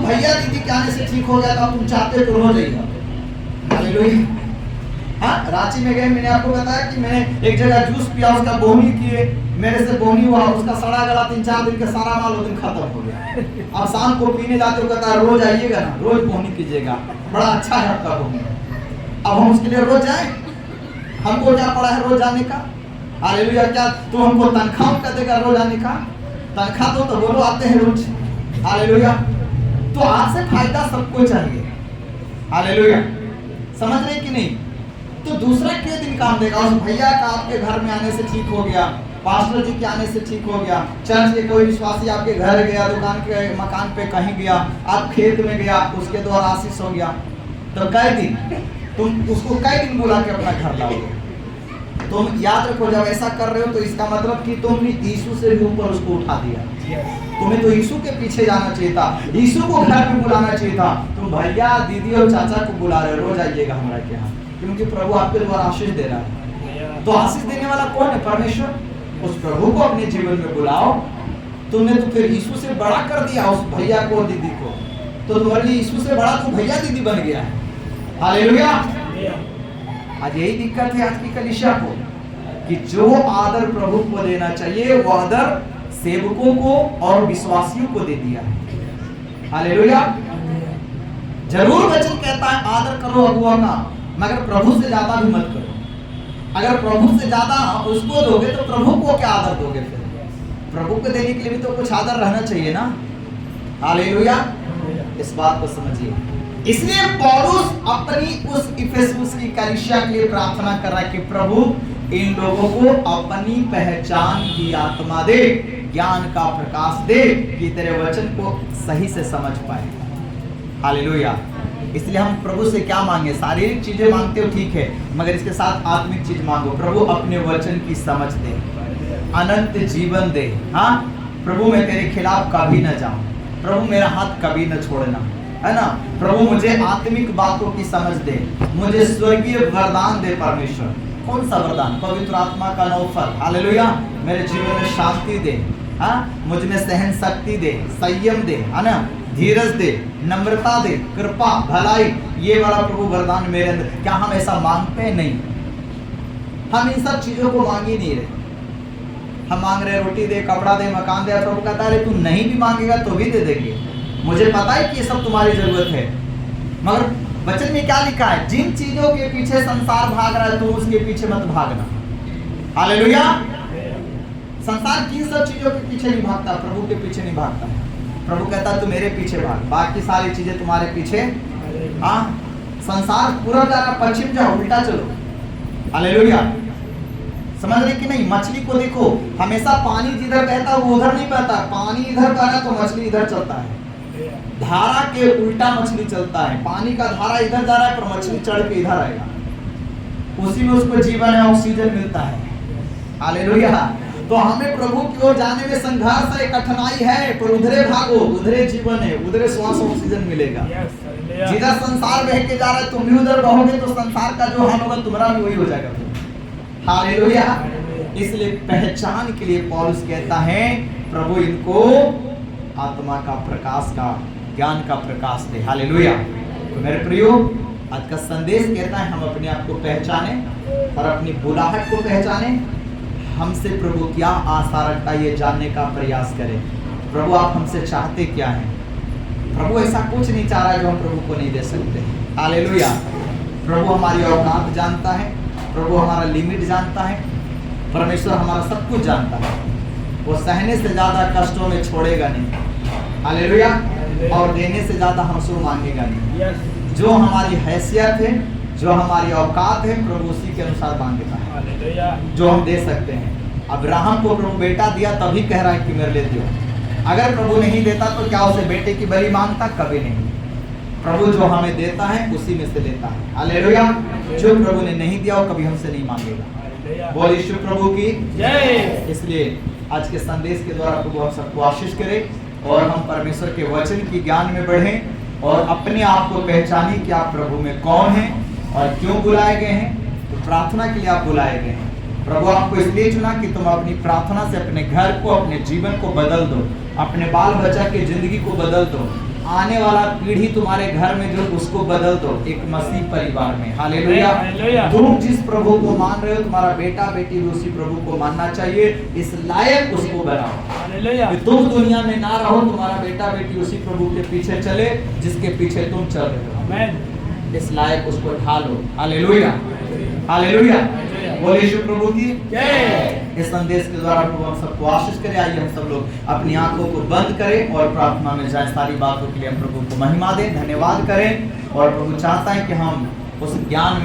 भैया दीदी के आने से ठीक हो गया तो तुम चाहते हो तो हो जाएगा। हालेलुया। हाँ, रांची में गए, मैंने आपको बताया कि मैंने एक जगह जूस पिया, उसका बोहनी किए, मेरे से बोहनी हुआ, उसका सड़ा गला 3-4 दिन का सारा माल उस दिन खत्म हो गया। अब शाम को पीने जाते हो, कहता है रोज आइएगा ना, रोज बोहनी कीजिएगा, बड़ा अच्छा है आपका बोहनी। अब हम उसके लिए रोज जाए? हमको क्या पड़ा है रोज जाने का? हालेलुया। क्या तू हमको तनख्वाह का देगा रोज आने का? तनख्वाह दो तो बोलो आते हैं रोज। हालेलुया। तो आपसे फायदा सबको चाहिए। हालेलुया। समझ रहे कि नहीं? तो दूसरा के दिन काम देगा? उस भैया का आपके घर में आने से ठीक हो गया, पास्टर जी के आने से ठीक हो गया, चर्च के कोई विश्वासी आपके घर गया, दुकान के मकान पे कहीं गया, आप खेत में गया, उसके द्वारा आशीष हो गया, तो कई दिन तुम उसको कई दिन बुला के अपना घर लाओगे? तुम याद रखो, जब ऐसा कर रहे हो तो इसका मतलब कि तुमने यीशु से भी ऊपर उसको उठा दिया। तुम्हें तो यीशु के पीछे जाना चाहिए था, यीशु को घर में बुलाना चाहिए था। तुम भैया दीदी और चाचा को बुला रहे हो, रोज आइएगा हमारे के यहाँ, क्योंकि प्रभु आपके द्वारा आशीष दे रहा है। तो आशीष देने वाला कौन है? परमेश्वर। उस प्रभु को अपने जीवन में बुलाओ। तुमने तो फिर यीशु से बड़ा कर दिया उस भैया को और दीदी को, तो तुम्हारे लिए यीशु से बड़ा तो भैया दीदी बन गया है। हालेलुया। आज यही दिक्कत है आज की कलीसिया को, कि जो आदर प्रभु को देना चाहिए वो आदर सेवकों को और विश्वासियों को दे दिया है। हालेलुया। जरूर वचन कहता है आदर करो अगुआ का, मगर प्रभु से ज्यादा भी मत करो। अगर प्रभु से ज्यादा उसको दोगे तो प्रभु को क्या आदर दोगे? फिर प्रभु को देने के लिए भी तो कुछ आदर रहना चाहिए ना। हालेलुया। इस बात को समझिए। इसलिए पौलुस अपनी उस इफिसुस की कलीसिया के लिए प्रार्थना कर रहा है कि प्रभु इन लोगों को अपनी पहचान की आत्मा दे, ज्ञान का प्रकाश दे, कि तेरे वचन को सही से समझ पाए। हालेलुया। इसलिए हम प्रभु से क्या मांगे? शारीरिक चीजें मांगते हो ठीक है, मगर इसके साथ आत्मिक चीज मांगो। प्रभु अपने वचन की समझ दे, अनंत जीवन दे। हाँ प्रभु, मैं तेरे खिलाफ कभी न जाऊं, प्रभु मेरा हाथ कभी न छोड़ना, है ना। प्रभु मुझे आत्मिक बातों की समझ दे, मुझे स्वर्गीय वरदान दे परमेश्वर। कौन सा वरदान? पवित्र आत्मा का नौफल। हालेलुया। मेरे जीवन में शांति दे, हाँ, मुझ में सहन शक्ति दे, संयम दे, है ना, धीरज दे, नम्रता दे, कृपा, भलाई, ये वाला प्रभु वरदान मेरे अंदर। क्या हम ऐसा मांगते हैं? नहीं, हम इन सब चीजों को मांग ही नहीं रहे। हम मांग रहे रोटी दे, कपड़ा दे, मकान दे। प्रभु कहता है तू नहीं भी मांगेगा तो भी दे देंगे, मुझे पता है कि ये सब तुम्हारी जरूरत है। मगर वचन में क्या लिखा है? जिन चीजों के पीछे संसार भाग रहा है तुम उसके पीछे मत भागना। हालेलुया। संसार किन सब चीजों के पीछे नहीं भागता, प्रभु के पीछे नहीं भागता है। प्रभु कहता है तू मेरे पीछे भाग, बाकी सारी चीजें तुम्हारे पीछे। हाँ, संसार पूरा जा रहा, पश्चिम जाओ, उल्टा चलो। हालेलुया। समझ रहे कि नहीं? मछली को देखो, हमेशा पानी जिधर बहता है वो उधर नहीं बहता, पानी इधर बह रहा तो मछली इधर चलता है। धारा के उल्टा मछली चलता है, पानी का धारा इधर जा रहा है पर मछली चढ़ के इधर आएगा, उसी में उसको जीवन है, ऑक्सीजन मिलता है। हालेलुया। तो हमें प्रभु की ओर जाने में संघर्ष है, कठिनाई है, पर उधरे भागो, उधरे जीवन है, उधरे श्वास ऑक्सीजन मिलेगा। जिधर संसार बह के जा रहा है तुम भी उधर बहोगे तो संसार का जो हाल होगा तुम्हारा भी वही हो जाएगा। हालेलुया। इसलिए पहचान के लिए पौलुस कहता है प्रभु इनको आत्मा का प्रकाश का, ज्ञान का प्रकाश दे। हालेलुया। तो मेरे प्रियो, आज का संदेश कहता है हम अपने आप को पहचाने और अपनी बुलाहट को पहचाने। हमसे प्रभु क्या आशा रखता है ये जानने का प्रयास करें। प्रभु आप हमसे चाहते क्या हैं? प्रभु ऐसा कुछ नहीं चाह रहा जो हम प्रभु को नहीं दे सकते। हालेलुया। प्रभु हमारी औकात जानता है, प्रभु हमारा लिमिट जानता है, परमेश्वर हमारा सब कुछ जानता है। वो सहने से ज्यादा कष्टों में छोड़ेगा नहीं। हालेलुया। और देने से ज्यादा हमसे मांगेगा नहीं। जो हमारी हैसियत है, जो हमारी औकात है, प्रभु उसी के अनुसार मांगता है जो हम दे सकते हैं। अब्राहम को प्रभु बेटा दिया तभी कह रहा है कि मेरे लिए दो। अगर प्रभु नहीं देता तो क्या उसे बेटे की बलि मांगता? कभी नहीं। प्रभु जो हमें देता है उसी में से लेता है। हालेलुया। जो प्रभु ने नहीं दिया वो कभी हमसे नहीं मांगेगा। बोल यीशु प्रभु की जय। इसलिए आज के संदेश के द्वारा प्रभु हम सबको आशीष करे और हम परमेश्वर के वचन की ज्ञान में बढ़ें और अपने आप को पहचाने कि आप प्रभु में कौन हैं और क्यों बुलाए गए हैं। तो प्रार्थना के लिए आप बुलाए गए हैं। प्रभु आपको इसलिए चुना कि तुम अपनी प्रार्थना से अपने घर को, अपने जीवन को बदल दो, अपने बाल बच्चा की जिंदगी को बदल दो। आने वाला पीढ़ी तुम्हारे घर में जो उसको बदल दो एक मसीह परिवार में। हालेलुया। तुम जिस प्रभु को मान रहे हो तुम्हारा बेटा बेटी भी उसी प्रभु को मानना चाहिए, इस लायक उसको बनाओ। हालेलुया। तुम दुनिया में ना रहो, तुम्हारा बेटा बेटी उसी प्रभु के पीछे चले जिसके पीछे तुम चल रहे हो। आमीन। इस लायक उसको ढालो। हालेलुया। हालेलुया। बोले यीशु प्रभु की जय। इस संदेश के द्वारा प्रभु हम सबको आशीष करे। आइए हम सब लोग अपनी आंखों को बंद करें और प्रार्थना में जाए। सारी बातों के लिए हम प्रभु को महिमा दें, धन्यवाद करें। और प्रभु चाहता है कि हम उस ज्ञान में